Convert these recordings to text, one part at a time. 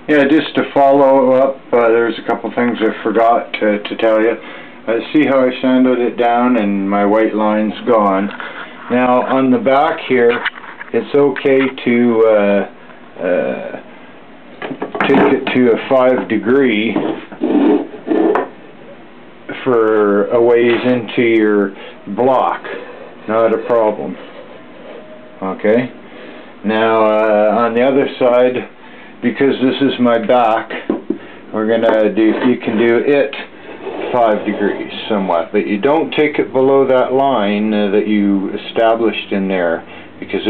Yeah, just to follow up, there's a couple things I forgot to tell you. See how I sanded it down and my white line's gone. Now on the back here, it's okay to take it to a 5 degree for a ways into your block. Not a problem. Okay. Now on the other side, because this is my back, we're gonna do, you can do it 5 degrees somewhat, but you don't take it below that line that you established in there, because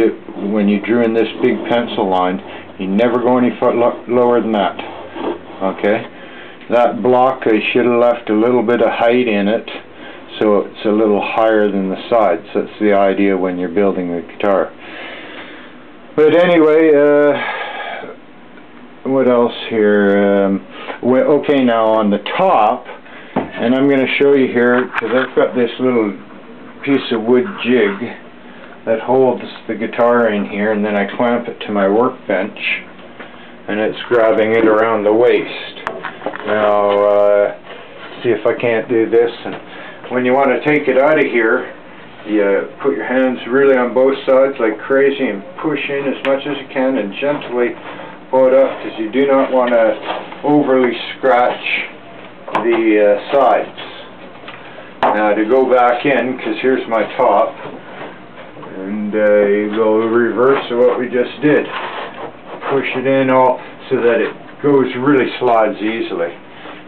when you drew in this big pencil line, you never go any foot lower than that. Okay, that block I should have left a little bit of height in it, so it's a little higher than the sides. That's the idea when you're building the guitar. But anyway, what else here? Okay, now on the top, and I'm going to show you here, because I've got this little piece of wood jig that holds the guitar in here, and then I clamp it to my workbench, and it's grabbing it around the waist. Now, see if I can't do this. And when you want to take it out of here, you put your hands really on both sides like crazy and push in as much as you can and gently pull it up, because you do not want to overly scratch the sides. Now to go back in, because here's my top, and you go reverse of what we just did. Push it in all so that it goes really slides easily.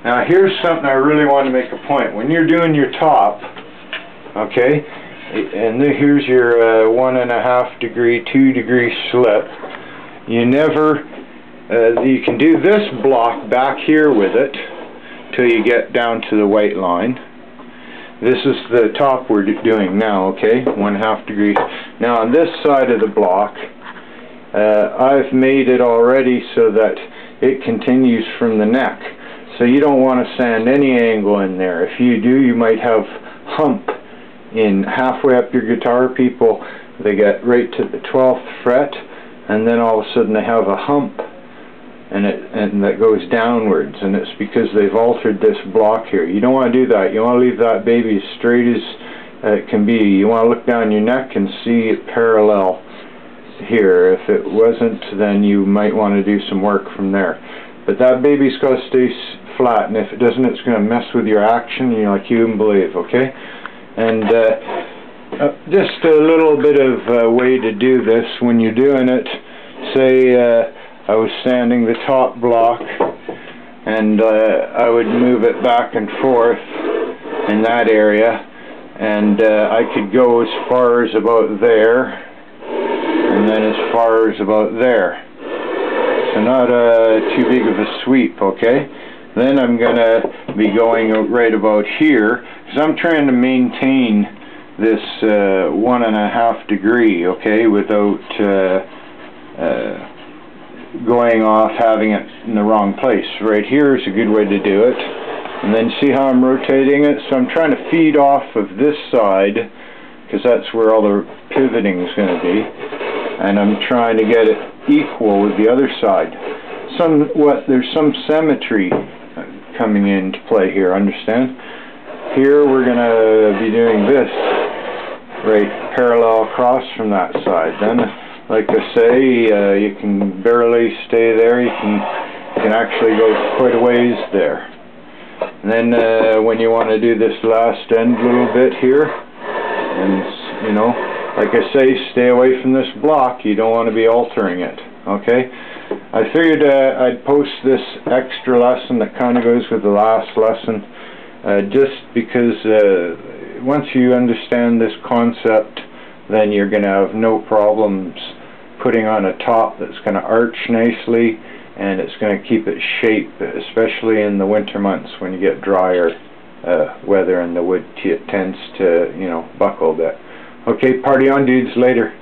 Now here's something I really want to make a point. When you're doing your top, okay, and here's your 1.5 degree, 2 degree slip, you never, you can do this block back here with it till you get down to the white line. This is the top we're doing now, okay, 1.5 degrees. Now on this side of the block, I've made it already so that it continues from the neck. So you don't want to sand any angle in there. If you do, you might have hump in halfway up your guitar. People, they get right to the 12th fret, and then all of a sudden they have a hump, and that goes downwards, and it's because they've altered this block here. You don't want to do that. You want to leave that baby as straight as it can be. You want to look down your neck and see it parallel here. If it wasn't, then you might want to do some work from there. But that baby's got to stay flat, and if it doesn't, it's going to mess with your action, like you wouldn't believe, okay? And just a little bit of way to do this when you're doing it. Say I was sanding the top block, and I would move it back and forth in that area, and I could go as far as about there, and then as far as about there. So not too big of a sweep, okay? Then I'm going to be going right about here, because I'm trying to maintain this 1.5 degree, okay, without going off, having it in the wrong place. Right here is a good way to do it. And then see how I'm rotating it? So I'm trying to feed off of this side, because that's where all the pivoting is going to be. And I'm trying to get it equal with the other side. There's some symmetry coming into play here, understand? Here we're going to be doing this right parallel across from that side. Then, like I say, you can barely stay there. You can actually go quite a ways there. And then when you want to do this last end little bit here, and like I say, stay away from this block. You don't want to be altering it, okay? I figured I'd post this extra lesson that kind of goes with the last lesson, just because once you understand this concept, then you're going to have no problems putting on a top that's going to arch nicely, and it's going to keep its shape, especially in the winter months when you get drier weather and the wood tends to, buckle a bit. Okay, party on, dudes. Later.